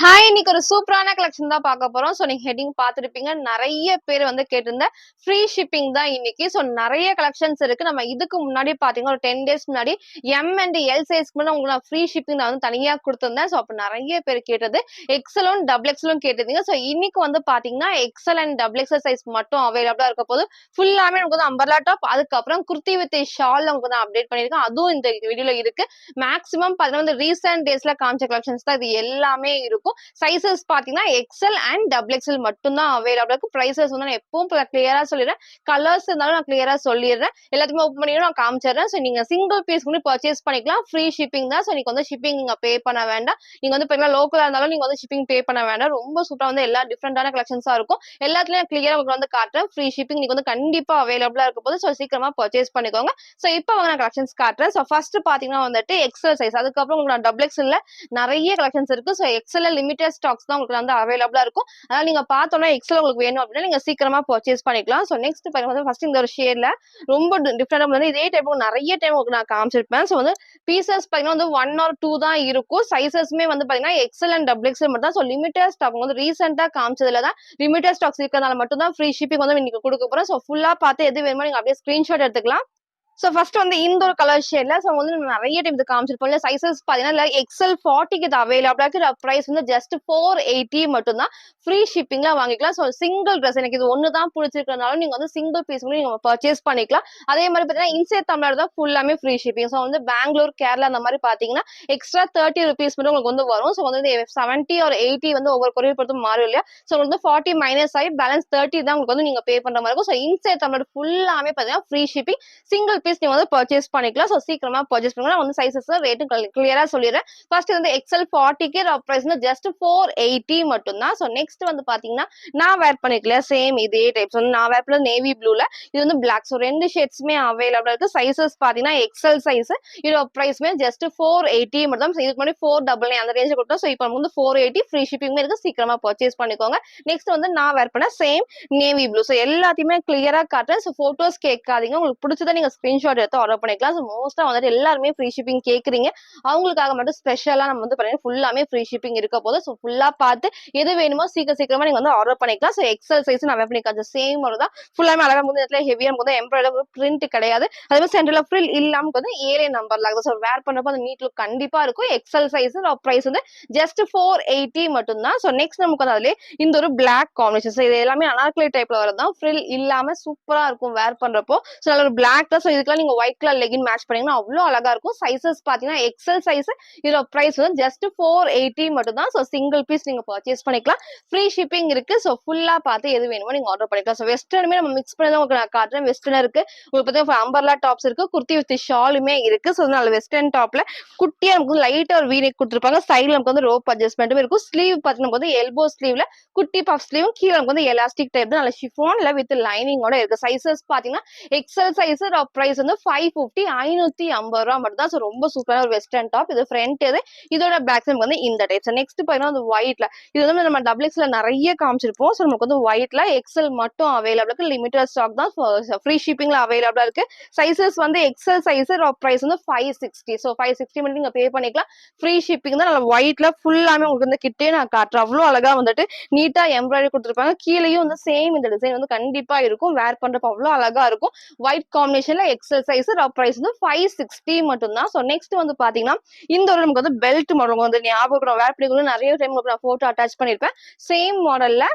Hi! இன்னைக்கு ஒரு சூப்பரான கலெக்ஷன் தான் பார்க்க போறோம். ஸோ நீங்க ஹெட்டிங் பார்த்திருப்பீங்க. நெறைய பேர் வந்து கேட்டிருந்த ஃப்ரீ ஷிப்பிங் தான் இன்னைக்கு. ஸோ நெறைய கலெக்ஷன்ஸ் இருக்கு. நம்ம இதுக்கு முன்னாடி பார்த்தீங்கன்னா, ஒரு 10 டேஸ் முன்னாடி எம் அண்ட் எல் சைஸ்க்கு முன்ன உங்களுக்கு நான் ஃப்ரீ ஷிப்பிங் நான் வந்து தனியா குடுத்திருந்தேன். ஸோ அப்ப நெறைய பேர் கேட்டது. எக்ஸலும், டபுள் எக்ஸலும் கேட்டிருந்தீங்க. ஸோ இன்னைக்கு வந்து பார்த்தீங்கன்னா, XL and double XL size மட்டும் அவைலபிளா இருக்க போது. ஃபுல்லாமே நமக்கு வந்து அம்பர்லா டாப், அதுக்கப்புறம் குர்த்தி வித் ஷால் உங்களுக்கு வந்து அப்டேட் பண்ணியிருக்கேன். அதுவும் இந்த வீடியோல இருக்கு. மேக்ஸிமம் பார்த்தீங்கன்னா, வந்து ரீசென்ட் டேஸ்ல காமிச்ச கலெக்ஷன்ஸ் தான் இது எல்லாமே இருக்கும். சைஸஸ் பாத்தீங்கன்னா எக்ஸ்எல் அண்ட் டபுள் எக்ஸ்எல் மட்டும் தான் அவைலபிளா இருக்கு. பிரைசஸ் வந்து நான் எப்பவும் கிளியரா சொல்லிடுறேன். கலர்ஸ் இருந்தாலும் நான் கிளியரா சொல்லிடுறேன். எல்லாத்தையுமே ஓப்பன் பண்ணி நான் காமிச்சிடுறேன். ஸோ நீங்க சிங்கிள் பீஸ் கூட பர்ச்சேஸ் பண்ணிக்கலாம். ஃப்ரீ ஷிப்பிங் தான். ஸோ நீங்க வந்து ஷிப்பிங் நீங்க பே பண்ண வேண்டாம். நீங்க வந்து இப்போ லோக்கலா இருந்தாலும் நீங்க வந்து ஷிப்பிங் பே பண்ண வேண்டாம். ரொம்ப சூப்பரா வந்து எல்லா டிஃப்ரெண்டான கலெக்ஷன்ஸா இருக்கும். எல்லாத்துலயும் கிளியரா உங்களுக்கு வந்து காட்டுறேன். ஃப்ரீ ஷிப்பிங் நீங்க வந்து கண்டிப்பா அவைலபிளா இருக்க போது. ஸோ சீக்கிரமா பர்ச்சேஸ் பண்ணிக்கோங்க. ஸோ இப்போ வாங்க நான் கலெக்ஷன்ஸ் காட்டுறேன். ஸோ ஃபர்ஸ்ட் பாத்தீங்கன்னா வந்துட்டு எக்ஸ்எல் சைஸ், அதுக்கப்புறம் உங்களுக்கு நான் டபுள் எக்ஸ்எல்ல நிறைய கலெக்ஷன்ஸ் இருக்கு. ஸோ எக்ஸ்எல்ல லிமிடெட் ஸ்டாக்ஸ் தான் உங்களுக்கு வந்து அவைலபிளா இருக்கும். அதனால நீங்க பார்த்தோம்னா எக்ஸ்எல் உங்களுக்கு வேணும் அப்படின்னா நீங்க சீக்கிரமா பர்ச்சேஸ் பண்ணிக்கலாம். ஸோ நெக்ஸ்ட் பாருங்க, ஃபர்ஸ்ட் இந்த ஒரு ஷேட்ல ரொம்ப டிஃப்ரெண்டா வந்து இதே டைப் நிறைய டைம் உங்களுக்கு நான் காமிச்சிருப்பேன். ஸோ வந்து பீசஸ் பாத்தீங்கன்னா வந்து 1 or 2 தான் இருக்கும். சைசஸ்மே வந்து பாத்தீங்கன்னா எக்ஸ்எல் அண்ட் டபுள் எக்ஸ்எல் மட்டும் தான். ஸோ லிமிடெட் ஸ்டாக் வந்து ரீசெண்டா காமிச்சதுல தான் லிமிடெட் ஸ்டாக்ஸ் இருக்கிறதுனால மட்டும் தான் ஃப்ரீ ஷிப்பிங் வந்து இன்னைக்கு கொடுக்க போறோம். ஸோ ஃபுல்லா பார்த்து எது வேணுமோ நீங்க அப்படியே ஸ்கிரீன்ஷாட் எடுத்துக்கலாம். ஸோ ஃபர்ஸ்ட் வந்து இந்த ஒரு கலர் ஷேட்ல ஸோ வந்து நிறைய டைம் இது காமிச்சிருப்போம். இல்லை சைசஸ் பார்த்தீங்கன்னா எக்ஸ்எல் 40க்கு இது அவைலபிளா இருக்கு. ப்ரைஸ் வந்து ஜஸ்ட் 480 மட்டும் தான். ஃப்ரீ ஷிப்பிங்ல வாங்கிக்கலாம். ஸோ சிங்கிள் ட்ரெஸ் எனக்கு இது ஒன்று தான் பிடிச்சிருக்கிறதுனால நீங்க வந்து சிங்கிள் பீஸ் கூட நீங்க பர்ச்சேஸ் பண்ணிக்கலாம். அதே மாதிரி பார்த்தீங்கன்னா இன்சைட் தமிழ்நாடு தான் ஃபுல்லாமே ஃப்ரீ ஷிப்பிங். ஸோ வந்து பெங்களூர், கேரளா அந்த மாதிரி பார்த்தீங்கன்னா எக்ஸ்ட்ரா 30 rupees மட்டும் உங்களுக்கு வந்து வரும். ஸோ வந்து 70 or 80 வந்து ஒவ்வொரு கொரியர் பொறுத்து மாறும் இல்லையா. ஸோ வந்து 40 மைனஸ் ஆகி பேலன்ஸ் 30 தான் உங்களுக்கு வந்து நீங்க பே பண்ற மாதிரி இருக்கும். ஸோ இன்சைட் தமிழ்நாடு ஃபுல்லாமே பார்த்தீங்கன்னா ஃப்ரீ ஷிப்பிங். சிங்கிள் பீஸ் நீங்க வந்து பர்ச்சேஸ் பண்ணிக்கலாம். ஸோ சீக்கிரமா பர்ச்சேஸ் பண்ணுங்க. நான் வந்து சைசஸ் ரேட்டும் கிளியரா சொல்லிடுறேன். ஃபர்ஸ்ட் வந்து எக்ஸ்எல் 40க்கு பிரைஸ் வந்து ஜஸ்ட் 480 மட்டும் தான். ஸோ நெக்ஸ்ட் வந்து பாத்தீங்கன்னா நான் வேர் பண்ணிக்கலாம் சேம் இதே டைப்ஸ் வந்து நான் வேர் பண்ண நேவி ப்ளூல, இது வந்து பிளாக். ஸோ ரெண்டு ஷேட்ஸ்மே அவைலபிளா இருக்கு. சைசஸ் பாத்தீங்கன்னா எக்ஸ்எல் சைஸ், இதோட பிரைஸ்மே ஜஸ்ட் 480 மட்டும் தான். இதுக்கு முன்னாடி 499 அந்த ரேஞ்ச் கொடுத்தோம். ஸோ இப்போ வந்து 480 ஃப்ரீ ஷிப்பிங்மே இருக்கு. சீக்கிரமா பர்ச்சேஸ் பண்ணிக்கோங்க. நெக்ஸ்ட் வந்து நான் வேர் பண்ண சேம் நேவி ப்ளூ. ஸோ எல்லாத்தையுமே கிளியரா காட்டுறேன். ஸோ போட்டோஸ் கேட்காதீங்க. உங்களுக்கு பிடிச்சதை நீங்க ஸ்கிரீன்ஷாட் எடுத்து ஆர்டர் பண்ணிக்கலாம். ஸோ மோஸ்டா வந்துட்டு எல்லாருமே ஃப்ரீ ஷிப்பிங் கேட்குறீங்க. அவங்களுக்காக மட்டும் ஸ்பெஷலா நம்ம வந்து பாத்தீங்கன்னா ஃபுல்லாமே ஃப்ரீ ஷிப்பிங் இருக்க போது. ஸோ ஃபுல்லா பார்த்து எது வேணுமோ சீக்கிரமா நீங்க வந்து ஆர்டர் பண்ணிக்கலாம். ஸோ எக்ஸல் சைஸ் நான் வேர் பண்ணிக்கலாம். சேம் ஒரு தான் ஃபுல்லாமே அழகா வந்து இடத்துல ஹெவியா வந்து எம்ப்ராய்டரி பிரிண்ட் கிடையாது. அதே மாதிரி சென்டர்ல ஃப்ரில் இல்லாம வந்து ஏழே நம்பர்ல ஆகுது. ஸோ வேர் பண்றப்போ அந்த நீட் லுக் கண்டிப்பா இருக்கும். எக்ஸல் சைஸ் பிரைஸ் வந்து ஜஸ்ட் 480 மட்டும் தான். ஸோ நெக்ஸ்ட் நமக்கு வந்து அதுல இந்த ஒரு பிளாக் காம்பினேஷன். ஸோ இது எல்லாமே அனார்கலி டைப்ல வரதான் ஃப்ரில் இல்லாம சூப்பரா இருக்கும் வேர் பண்றப்போ. ஸோ நல்ல ஒரு பிளாக் தான். ஸோ இதுக்கெல்லாம் நீங்க ஒயிட் கலர் லெகின் மேட்ச் பண்ணீங்கன்னா அவ்வளவு அழகா இருக்கும். சைசஸ் பாத்தீங்கன்னா எக்ஸல் சைஸ், இதோட பிரைஸ் வந்து ஜஸ்ட் 480 மட்டும் தான். ஸோ சிங்கிள் பீஸ் நீங்க பர்ச்சேஸ் பண்ணிக்கலாம். ஃப்ரீ ஷிப்பிங் இருக்கு. ஸோ ஃபுல்லா பார்த்து எது வேணுமோ நீங்க ஆர்டர் பண்ணிக்கலாம். ஸோ வெஸ்டர்னுமே நம்ம மிக்ஸ் பண்ணி தான் உங்களுக்கு நான் காட்டுறேன். வெஸ்டர்ன் இருக்கு, உங்களுக்கு பார்த்தீங்கன்னா அம்பர்லா டாப்ஸ் இருக்கு, குர்த்தி வித் ஷாலுமே இருக்கு. ஸோ நல்ல வெஸ்டர்ன் டாப்ல குட்டியா நமக்கு லைட்டா ஒரு வீனெக் கொடுத்துருப்பாங்க. சைட்ல நமக்கு வந்து ரோப் அட்ஜஸ்ட்மெண்ட்டும் இருக்கும். ஸ்லீவ் பார்த்தீங்கன்னா நமக்கு வந்து எல்போ ஸ்லீவ்ல குட்டி பஃப் ஸ்லீவும், கீழே நமக்கு வந்து எலாஸ்டிக் டைப் தான் நல்ல ஷிஃபான்ல வித் லைனிங்கோட இருக்கு. சைசஸ் பாத்தீங்கன்னா எக்ஸல் சைஸ், பிரைஸ் வந்து 550 550 ரூபா மட்டும் தான். ஸோ ரொம்ப சூப்பரான ஒரு வெஸ்டர்ன் டாப். இது ஃப்ரண்ட் இது, இதோட பேக் சைட் வந்து இந்த டைப். ஸோ நெக்ஸ்ட் பாத்தீங்கன்னா அந்த ஒயிட்ல இது வந்து நம்ம டபுள் எக்ஸ்ல நிறைய காமிச்சிருப்போம். ஸோ நமக்கு வந்து ஒயிட்ல எக்ஸல் மட்டும் அவைலபிள் இருக்கு. லிமிடெட் ஸ்டாக் தான். ஃப்ரீ ஷிப்பிங்ல அவைலபிளா இருக்கு. சைசஸ் வந்து எக்ஸல் சைஸ், பிரைஸ் வந்து 560. ஸோ 560 மட்டும் நீங்க பே பண்ணிக்கலாம். ஃப்ரீ ஷிப்பிங் தான். நல்ல ஒயிட்ல ஃபுல்லாமே உங்களுக்கு வந்து கிட்டே நான் காட்டுறேன். அவ்வளவு அழகா வந்துட்டு நீட்டா எம்ப்ராய்டரி கொடுத்துருப்பாங்க. கீழேயும் வந்து சேம் இந்த டிசைன் வந்து கண்டிப்பா இருக்கும். வேர் பண்றப்ப அவ்வளவு அழகா இருக்கும். ஒயிட் காம்பினேஷன்ல எக்ஸல் சைஸ், பிரைஸ் வந்து 560 மட்டும் தான். ஸோ நெக்ஸ்ட் வந்து பாத்தீங்கன்னா இந்த ஒரு நமக்கு வந்து பெல்ட் மாடல் வந்து ஞாபகம் வேர் பண்ணி நிறைய டைம் நான் போட்டோ அட்டாச் பண்ணிருப்பேன். சேம் மாடல்ல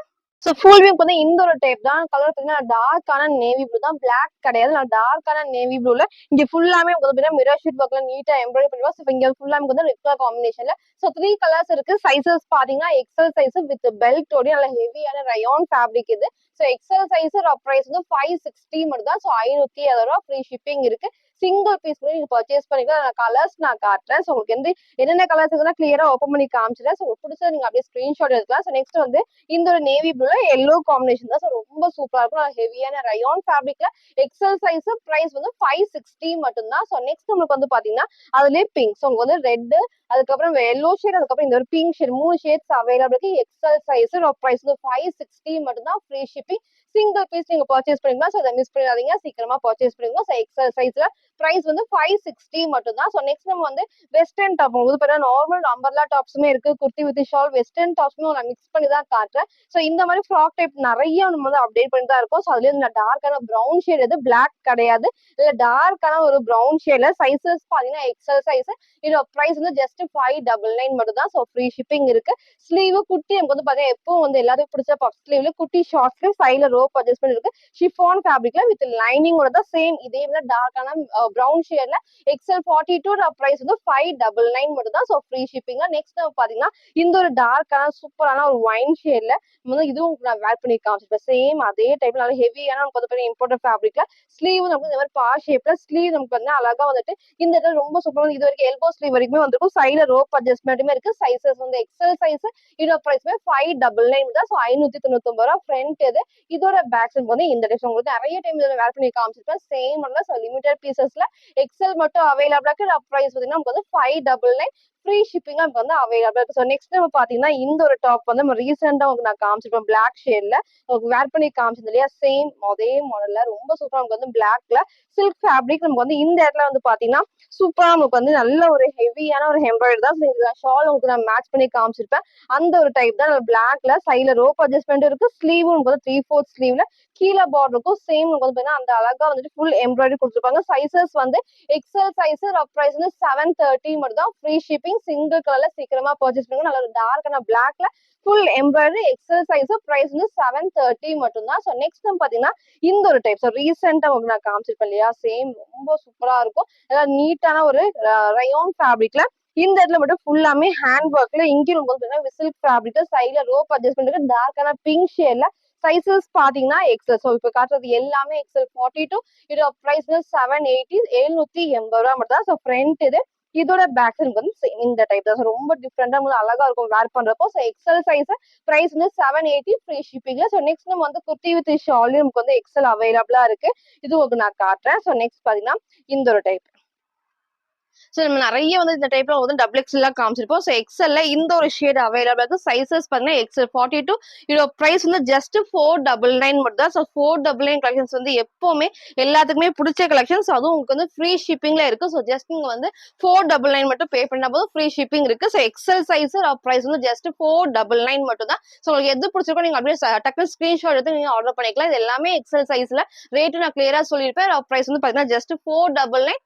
ஸோ ஃபுல் வியூ வந்து இந்த ஒரு டைப் தான். கலர் பார்த்தீங்கன்னா டார்க்கான நேவி ப்ளூ தான், பிளாக் கிடையாது. நான் டார்க்கான நேவி ப்ளூல இங்க ஃபுல்லாமே உங்களுக்கு மிரர் ஷீட் ஒர்க்ல நீட்டா எம்ப்ராய்டரி பண்ணிடுவோம். ஸோ இங்க ஃபுல்லாமே வந்து ரெட் கலர் காம்பினேஷன்ல. ஸோ 3 கலர்ஸ் இருக்கு. சைசஸ் பாத்தீங்கன்னா எக்ஸல் சைஸ் வித் பெல்ட்டோட நல்ல ஹெவியான ரயான் ஃபேப்ரிக் இது. ஸோ எக்ஸல் சைஸ் பிரைஸ் வந்து 560 மட்டும் தான். ஸோ 560 ரூபா ஃப்ரீ ஷிப்பிங் இருக்கு. சிங்கிள் பீஸ் கூட நீங்க பர்ச்சேஸ் பண்ணிக்கலாம். கலர்ஸ் நான் காட்டுறேன். ஸோ உங்களுக்கு வந்து என்னென்ன கலர்ஸ் இருக்குன்னா கிளியரா ஓப்பன் பண்ணி காமிச்சிடுறேன். ஸோ உங்களுக்கு பிடிச்சது நீங்க அப்படியே ஸ்கிரீன்ஷாட் எடுக்கலாம். ஸோ நெக்ஸ்ட் வந்து இந்த ஒரு நேவி ப்ளூல எல்லோ காம்பினேஷன் தான். ஸோ ரொம்ப சூப்பரா இருக்கும். ஹெவியான ரயான் ஃபேப்ரிக்ல எக்ஸல் சைஸ், பிரைஸ் வந்து 560 மட்டும் தான். ஸோ நெக்ஸ்ட் உங்களுக்கு வந்து பாத்தீங்கன்னா அதுலயே பிங்க். ஸோ உங்களுக்கு வந்து ரெட், அதுக்கப்புறம் எல்லோ ஷேட், அதுக்கப்புறம் இந்த ஒரு பிங்க் ஷேட், 3 ஷேட்ஸ் அவைலபிள் இருக்கு. எக்ஸல் சைஸ், பிரைஸ் வந்து 560 மட்டும் தான். Free shipping. சிங்கிள் பீஸ் நீங்க பர்ச்சேஸ் பண்ணிக்கலாம். ஸோ அதை மிஸ் பண்ணிடாதீங்க, சீக்கிரமா பர்ச்சேஸ் பண்ணிக்கோங்க. ஸோ எக்ஸல் சைஸ்ல பிரைஸ் வந்து 560 மட்டும் தான். ஸோ நெக்ஸ்ட் நம்ம வந்து வெஸ்டர்ன் டாப் உங்களுக்கு பார்த்தீங்கன்னா நார்மல் அம்பர்லா டாப்ஸுமே இருக்கு, குர்த்தி வித் ஷால், வெஸ்டர்ன் டாப்ஸுமே நான் மிக்ஸ் பண்ணி தான் காட்டுறேன். ஸோ இந்த மாதிரி ஃப்ராக் டைப் நிறைய நம்ம வந்து அப்டேட் பண்ணி தான் இருக்கும். ஸோ அதுலேயே இந்த டார்க்கான ப்ரௌன் ஷேட் எது பிளாக் கிடையாது, இல்ல டார்க்கான ஒரு ப்ரௌன் ஷேட்ல சைஸஸ் பாத்தீங்கன்னா எக்ஸல் சைஸ். இதோட பிரைஸ் வந்து ஜஸ்ட் 599 மட்டும் தான். ஸோ ஃப்ரீ ஷிப்பிங் இருக்கு. ஸ்லீவ் குட்டி நமக்கு வந்து பாத்தீங்கன்னா எப்பவும் வந்து எல்லாத்துக்கும் பிடிச்ச பஃப் ஸ்லீவ்ல குட்டி ஷார்ட் ஸ்லீவ் சைட்ல ரோப் அட்ஜஸ்ட்மெண்ட் இருக்கு. ஷிஃபான் ஃபேப்ரிக்ல வித் லைனிங்கோட தான் சேம் இதே விட டார்க்கான ப்ரௌன் ஷேட்ல எக்ஸல் 42 பிரைஸ் வந்து 599 மட்டும் தான். So free shipping. நெக்ஸ்ட் பாத்தீங்கன்னா இந்த ஒரு டார்க்கான சூப்பரான ஒரு ஒயின் ஷேட்ல வந்து இதுவும் நான் வேர் பண்ணி காமிச்சிருப்பேன். சேம் அதே டைப்ல நல்லா ஹெவியான நமக்கு வந்து இம்போர்ட்டட் ஃபேப்ரிக்ல ஸ்லீவ் நமக்கு இந்த மாதிரி பா ஷேப்ல ஸ்லீவ் நமக்கு வந்து அழகா வந்துட்டு இந்த இடத்துல ரொம்ப சூப்பரா இது வரைக்கும் எல்போ ஸ்லீவ் வரைக்குமே வந்துருக்கும். சைடுல ரோப் அட்ஜஸ்ட்மெண்ட்டுமே இருக்கு. சைசஸ் வந்து எக்ஸல் சைஸ். இதோட பிரைஸ்மே 599 தான். ஸோ 599 ரூபா. ஃப்ரண்ட் இது. இதோட பேக் சைட் வந்து இந்த டைப் உங்களுக்கு நிறைய டைம் இதில் வேர் பண்ணி காமிச்சிருப்பேன். சேம் வரல. ஸோ லிமிடெட் பீசஸ்ல எக்ஸல் மட்டும் அவைலபிளா இருக்கு. பிரைஸ் பார்த்தீங்கன்னா நமக்கு வந்து 599 ஃப்ரீ ஷிப்பிங் நமக்கு வந்து அவைலபிள் இருக்கு. ஸோ நெக்ஸ்ட் நம்ம பாத்தீங்கன்னா இந்த ஒரு டாப் வந்து நம்ம ரீசெண்டா உங்களுக்கு நான் காமிச்சிருப்பேன் பிளாக் ஷேட்ல உங்களுக்கு வேர் பண்ணி காமிச்சது இல்லையா, சேம் அதே மாடல்ல ரொம்ப சூப்பரா நமக்கு வந்து பிளாக்ல சில்க் ஃபேப்ரிக் நமக்கு வந்து இந்த இடத்துல வந்து பாத்தீங்கன்னா சூப்பரா நமக்கு வந்து நல்ல ஒரு ஹெவியான ஒரு எம்ப்ராய்டரி தான். ஷால் உங்களுக்கு நான் மேட்ச் பண்ணி காமிச்சிருப்பேன். அந்த ஒரு டைப் தான் பிளாக்ல சைட்ல ரோப் அட்ஜஸ்ட்மெண்ட் இருக்கு. ஸ்லீவும் நமக்கு வந்து 3/4 ஸ்லீவ்ல கீழே பார்டருக்கும் சேம் வந்து அந்த அழகா வந்துட்டு ஃபுல் எம்ப்ராய்டரி கொடுத்துருப்பாங்க. சைசஸ் வந்து எக்ஸல் சைஸ். பிரைஸ் வந்து 730 மட்டும் தான். Free shipping. சிங்கிள் கலர்ல சீக்கிரமா பர்ச்சேஸ் பண்ணுங்க. நல்ல டார்க்கான பிளாக்ல full embroidery XL size. Price வந்து 730 மட்டும் தான். ஸோ நெக்ஸ்ட் பாத்தீங்கன்னா இந்த ஒரு டைப். ஸோ ரீசெண்டா உங்களுக்கு நான் காமிச்சிருப்பேன் இல்லையா, சேம் ரொம்ப சூப்பரா இருக்கும். அதாவது நீட்டான ஒரு ரயோன் ஃபேப்ரிக்ல இந்த இடத்துல மட்டும் ஃபுல்லாமே ஹேண்ட் ஒர்க்ல இங்கே ரொம்ப விசில் ஃபேப்ரிக் சைட்ல ரோப் அட்ஜஸ்ட்மெண்ட் டார்க்கான பிங்க் ஷேட்ல சைசஸ் பாத்தீங்கன்னா எக்ஸல். ஸோ இப்போ காட்டுறது எல்லாமே எக்ஸல் 42. இதோட பிரைஸ் 780 780 ரூபா மட்டும் தான். ஸோ ஃப்ரண்ட் இது. இதோட பேக் சைடு வந்து இந்த டைப் தான். ரொம்ப டிஃப்ரெண்டா உங்களுக்கு அழகா இருக்கும் வேர் பண்றப்போ. So XL size. பிரைஸ் வந்து 780 ஃப்ரீ ஷிப்பிங்ல. ஸோ நெக்ஸ்ட் நம்ம வந்து குர்த்தி வித் ஷால் நமக்கு வந்து எக்ஸல் அவைலபிளா இருக்கு. இது உங்களுக்கு நான் காட்டுறேன். ஸோ நெக்ஸ்ட் பாத்தீங்கன்னா இந்த ஒரு டைப். ஸோ நம்ம நிறைய வந்து இந்த டைப்ல வந்து டபுள் எக்ஸ்எல்லாம் காமிச்சிருப்போம். ஸோ எக்ஸ்எல்ல இந்த ஒரு ஷேட் அவைலபிள் இருக்கு. சைசஸ் பார்த்தீங்கன்னா எக்ஸ்எல் 42. இதோட பிரைஸ் வந்து ஜஸ்ட் 499 மட்டும் தான். ஸோ 499 கலெக்ஷன்ஸ் வந்து எப்பவுமே எல்லாத்துக்குமே பிடிச்ச கலெக்ஷன்ஸ். அதுவும் உங்களுக்கு வந்து ஃப்ரீ ஷிப்பிங்ல இருக்கு. ஸோ ஜஸ்ட் நீங்க வந்து 499 மட்டும் பே பண்ணா போதும் ஃப்ரீ ஷிப்பிங் இருக்கு. ஸோ எக்ஸ்எல் சைஸ் பிரைஸ் வந்து ஜஸ்ட் 499 மட்டும் தான். ஸோ உங்களுக்கு எது பிடிச்சிருக்கோ நீங்க அப்படியே டக்குனு ஸ்கிரீன்ஷாட் எடுத்து நீங்க ஆர்டர் பண்ணிக்கலாம். இது எல்லாமே எக்ஸ்எல் சைஸ்ல ரேட்டு நான் கிளியரா சொல்லியிருப்பேன். பிரைஸ் வந்து பாத்தீங்கன்னா ஜஸ்ட் 499.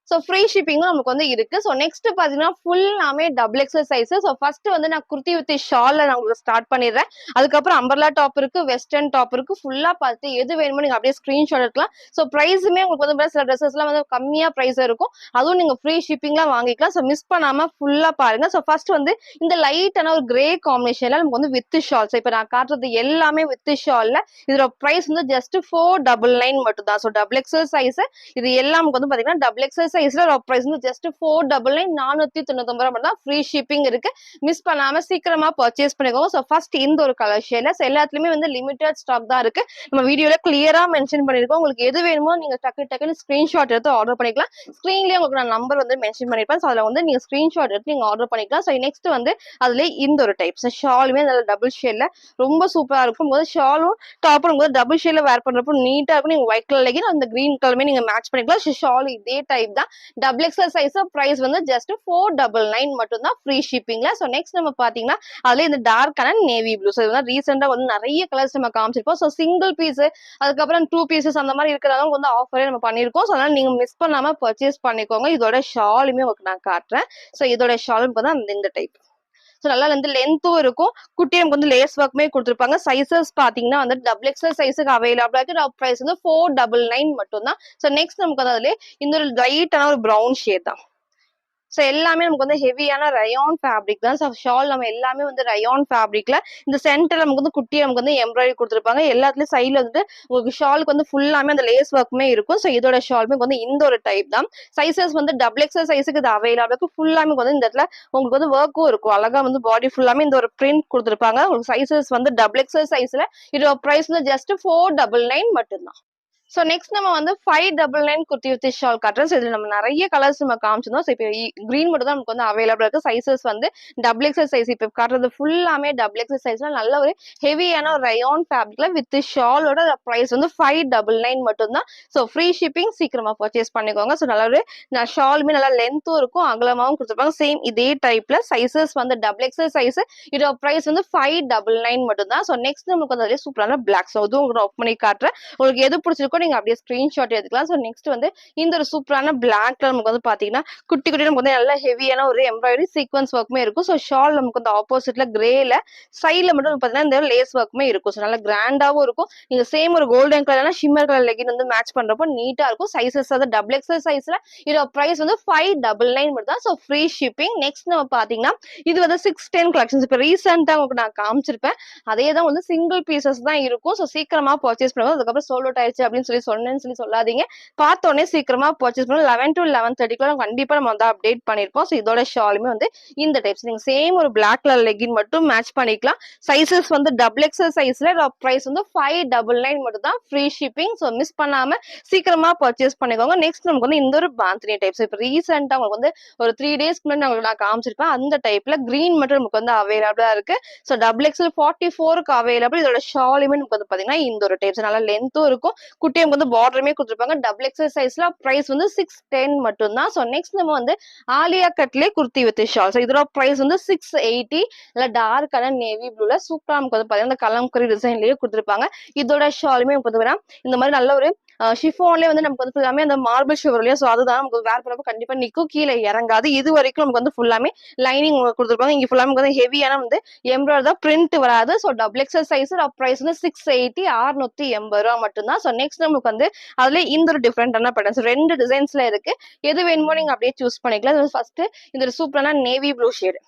ஸோ ஃப்ரீ ஷிப்பிங்கும் நமக்கு வந்து இருக்கு. ஸோ நெக்ஸ்ட் பாத்தீங்கன்னா ஃபுல்லாமே double XL size. So first வந்து நான் குர்த்தி வித் ஷால்ல நான் உங்களுக்கு ஸ்டார்ட் பண்ணிடுறேன். அதுக்கப்புறம் அம்பர்லா டாப் இருக்கு, வெஸ்டர்ன் டாப் இருக்கு. ஃபுல்லா பார்த்து எது வேணுமோ நீங்க அப்படியே ஸ்கிரீன்ஷாட் எடுக்கலாம். ஸோ பிரைஸுமே உங்களுக்கு வந்து சில ட்ரெஸ்ஸஸ்லாம் வந்து கம்மியா பிரைஸ் இருக்கும். அதுவும் நீங்க ஃப்ரீ ஷிப்பிங்லாம் வாங்கிக்கலாம். ஸோ மிஸ் பண்ணாம ஃபுல்லா பாருங்க. ஸோ ஃபர்ஸ்ட் வந்து இந்த லைட்டான ஒரு கிரே காம்பினேஷன்ல நமக்கு வந்து வித் ஷால். ஸோ இப்போ நான் காட்டுறது எல்லாமே வித் ஷால்ல. இதோட பிரைஸ் வந்து ஜஸ்ட் 499 மட்டும் தான். So double XL size. இது எல்லாம் நமக்கு வந்து பாத்தீங்கன்னா டபுள் எக்ஸல் சைஸ்ல பிரைஸ் வந்து ஜஸ்ட் 499 499 ரூபாய் மட்டும் தான். ஃப்ரீ ஷிப்பிங் இருக்கு. மிஸ் பண்ணாம சீக்கிரமா பர்ச்சேஸ் பண்ணிக்கோங்க. ஸோ ஃபர்ஸ்ட் இந்த ஒரு கலர் ஷேட்ல எல்லாத்துலயுமே வந்து லிமிடெட் ஸ்டாக் தான் இருக்கு. நம்ம வீடியோல கிளியரா மென்ஷன் பண்ணிருக்கோம். உங்களுக்கு எது வேணுமோ நீங்க டக்குன்னு ஸ்கிரீன்ஷாட் எடுத்து ஆர்டர் பண்ணிக்கலாம். ஸ்கிரீன்லயே உங்களுக்கு நான் நம்பர் வந்து மென்ஷன் பண்ணிருப்பேன். ஸோ அதுல வந்து நீங்க ஸ்கிரீன்ஷாட் எடுத்து நீங்க ஆர்டர் பண்ணிக்கலாம். ஸோ நெக்ஸ்ட் வந்து அதுல இந்த ஒரு டைப்ஸ் ஷாலுமே நல்ல டபுள் ஷேட்ல ரொம்ப சூப்பரா இருக்கும். போது ஷாலும் டாப்பும் போது டபுள் ஷேட்ல வேர் பண்றப்போ நீட்டா இருக்கும். நீங்க ஒயிட் கலர் லெகின் அந்த கிரீன் கலருமே நீங்க மேட்ச் பண்ணிக்கலாம். ஷால் இதே டைப் தான். Double XL size. பிரைஸ் வந்து ஜஸ்ட் 499 மட்டும் தான் ஃப்ரீ ஷிப்பிங்ல. ஸோ நெக்ஸ்ட் நம்ம பாத்தீங்கன்னா அதுல இந்த டார்க்கான நேவி ப்ளூ. ஸோ இதெல்லாம் ரீசெண்டா வந்து நிறைய கலர்ஸ் நம்ம காமிச்சிருப்போம். ஸோ சிங்கிள் பீஸ் அதுக்கப்புறம் 2 பீசஸ் அந்த மாதிரி இருக்கிறதால வந்து ஆஃபரே நம்ம பண்ணிருக்கோம். ஸோ அதனால நீங்க மிஸ் பண்ணாம பர்ச்சேஸ் பண்ணிக்கோங்க. இதோட ஷாலுமே உங்களுக்கு நான் காட்டுறேன். ஸோ இதோட ஷாலும் பார்த்தா இந்த டைப். ஸோ நல்லா வந்து லென்த்தும் இருக்கும். குட்டி நமக்கு வந்து லேஸ் ஒர்க்குமே கொடுத்துருப்பாங்க. சைசஸ் பாத்தீங்கன்னா வந்து டபுள் எக்ஸல் சைஸுக்கு அவைலபிளா இருக்கு. பிரைஸ் வந்து 499 மட்டும் தான். ஸோ நெக்ஸ்ட் நமக்கு வந்து அதுல இந்த ஒரு லைட்டான ஒரு ப்ரௌன் ஷேட் தான். ஸோ எல்லாமே நமக்கு வந்து ஹெவியான ரயான் ஃபேப்ரிக் தான். ஸோ ஷால் நம்ம எல்லாமே வந்து ரயான் ஃபேப்ரிக்ல இந்த சென்டர் நமக்கு வந்து குட்டி நமக்கு வந்து எம்ப்ராய்டரி கொடுத்துருப்பாங்க. எல்லாத்துலயும் சைட்ல வந்து உங்களுக்கு ஷாலுக்கு வந்து ஃபுல்லாமே அந்த லேஸ் ஒர்க்குமே இருக்கும். ஸோ இதோட ஷாலுமே வந்து இந்த ஒரு டைப் தான். சைசஸ் வந்து டபுள் எக்ஸல் சைஸுக்கு இது அவைலபிள் இருக்கு. ஃபுல்லாமே வந்து இந்த இடத்துல உங்களுக்கு வந்து ஒர்க்கும் இருக்கும். அழகா வந்து பாடி ஃபுல்லாமே இந்த ஒரு பிரிண்ட் கொடுத்துருப்பாங்க. உங்களுக்கு சைசஸ் வந்து டபுள் எக்ஸல் சைஸ்ல இதோட பிரைஸ் வந்து ஜஸ்ட் 499 மட்டும்தான். சோ நெக்ஸ்ட் நம்ம வந்து 599 குர்த்தி வித் ஷால் காட்டுறோம். ஸோ இதுல நம்ம நிறைய கலர்ஸ் நம்ம காமிச்சிருந்தோம். ஸோ இப்போ கிரீன் மட்டும் தான் நமக்கு வந்து அவைலபிள் இருக்கு. சைசஸ் வந்து டபுள் எக்ஸல் சைஸ். இப்போ காட்டுறது ஃபுல்லாமே டபுள் எக்ஸல் சைஸ்ல நல்ல ஒரு ஹெவியான ஒரு ரயான் ஃபேப்ரிக்ல வித் ஷாலோட பிரைஸ் வந்து 599 மட்டும் தான். ஸோ ஃப்ரீ ஷிப்பிங், சீக்கிரமா பர்ச்சேஸ் பண்ணிக்கோங்க. ஸோ நல்ல ஒரு ஷாலுமே நல்லா லென்த்தும் இருக்கும், அகலமாவும் கொடுத்துருப்பாங்க. சேம் இதே டைப்ல சைசஸ் வந்து டபுள் எக்ஸல் சைஸ். இதோட பிரைஸ் வந்து 599 மட்டும் தான். ஸோ நெக்ஸ்ட் நமக்கு வந்து சூப்பரான பிளாக். ஸோ இதுவும் உங்களுக்கு பண்ணி காட்டுறேன். உங்களுக்கு எது பிடிச்சிருக்கோ நீங்க அப்படியே ஸ்கிரீன்ஷாட் எடுத்துக்கலாம். ஸோ நெக்ஸ்ட் வந்து இந்த ஒரு சூப்பரான பிளாக்ல நமக்கு வந்து பாத்தீங்கன்னா குட்டி குட்டி நமக்கு வந்து நல்ல ஹெவியான ஒரு எம்ப்ராய்டரி சீக்வன்ஸ் ஒர்க்குமே இருக்கும். ஸோ ஷால் நமக்கு வந்து ஆப்போசிட்ல கிரேல சைட்ல மட்டும் பாத்தீங்கன்னா இந்த லேஸ் ஒர்க்குமே இருக்கும். ஸோ நல்லா கிராண்டாவும் இருக்கும். நீங்க சேம் ஒரு கோல்டன் கலர்னா ஷிம்மர் கலர் லெகின் வந்து மேட்ச் பண்றப்போ நீட்டா இருக்கும். சைசஸ் வந்து டபுள் எக்ஸல் சைஸ்ல இதோட பிரைஸ் வந்து 599 மட்டும் தான். So free shipping. நெக்ஸ்ட் நம்ம பாத்தீங்கன்னா இது வந்து 610 கலெக்ஷன்ஸ். இப்போ ரீசெண்டா உங்களுக்கு நான் காமிச்சிருப்பேன். அதே தான் வந்து சிங்கிள் பீசஸ் தான் இருக்கும். ஸோ சீக்கிரமா பர்ச்சேஸ் பண்ணுவோம். அதுக்கப்புறம் சோல்ட் அவுட் ஆயிடுச்சு அப்படின்னு சொன்னேன்னு சொல்லாதீங்க. பார்த்தோன்னே சீக்கிரமா பர்ச்சேஸ் பண்ணுவோம். 11 to 11:30 கண்டிப்பா நம்ம வந்து அப்டேட் பண்ணிருப்போம். ஸோ இதோட ஷாலுமே வந்து இந்த டைப்ஸ் நீங்க சேம் ஒரு பிளாக் கலர் லெகின் மட்டும் மேட்ச் பண்ணிக்கலாம். சைசஸ் வந்து டபுள் எக்ஸல் சைஸ்ல பிரைஸ் வந்து 599 மட்டும் தான். Free shipping. ஸோ மிஸ் பண்ணாம சீக்கிரமா பர்ச்சேஸ் பண்ணிக்கோங்க. நெக்ஸ்ட் நமக்கு வந்து இந்த ஒரு பாந்தினி டைப்ஸ். இப்போ ரீசெண்டா உங்களுக்கு வந்து ஒரு 3 டேஸ்க்கு முன்னாடி உங்களுக்கு நான் காமிச்சிருப்பேன். அந்த டைப்ல கிரீன் மட்டும் நமக்கு வந்து அவைலபிளா இருக்கு. ஸோ டபுள் எக்ஸல் 44க்கு அவைலபிள். இதோட ஷாலுமே நமக்கு வந்து பாத்தீங்கன்னா இந்த ஒரு டைப்ஸ் நல்லா லென்த்தும் இருக்கும். குட்டியம் வந்து பார்டருமே கொடுத்துருப்பாங்க. டபுள் எக்ஸல் சைஸ்ல பிரைஸ் வந்து 610 மட்டும் தான். ஸோ நெக்ஸ்ட் நம்ம வந்து ஆலியா கட்லே குர்த்தி வித் ஷால். ஸோ இதோட பிரைஸ் வந்து 680. இல்ல டார்க் கலர் நேவி ப்ளூல சூப்பரா நமக்கு வந்து பாத்தீங்கன்னா கலம்கரி டிசைன்லயே கொடுத்துருப்பாங்க. இதோட ஷாலுமே நமக்கு வந்து இந்த மாதிரி நல்ல ஒரு ஷிஃபான்லயே வந்து நமக்கு வந்து ஃபுல்லாமே அந்த மார்பிள் ஷுவர் இல்லையா? ஸோ அதுதான் நமக்கு வேர் பண்ணப்போ கண்டிப்பா நிக்கும், கீழே இறங்காது. இது வரைக்கும் நமக்கு வந்து ஃபுல்லாமே லைனிங் கொடுத்துருப்பாங்க. இங்க ஃபுல்லாமே வந்து ஹெவியான வந்து எம்ப்ராய்டரி தான், பிரிண்ட் வராது. So double XL size price வந்து 680, 680 மட்டும் தான். ஸோ நெக்ஸ்ட் நமக்கு வந்து அதுல இந்த ஒரு டிஃப்ரெண்டான பேட்டர்ன்ஸ் 2 டிசைன்ஸ்ல இருக்கு. எது வேணுமோ நீங்க அப்படியே சூஸ் பண்ணிக்கலாம். ஃபர்ஸ்ட் இந்த ஒரு சூப்பரான நேவி ப்ளூ ஷேட்.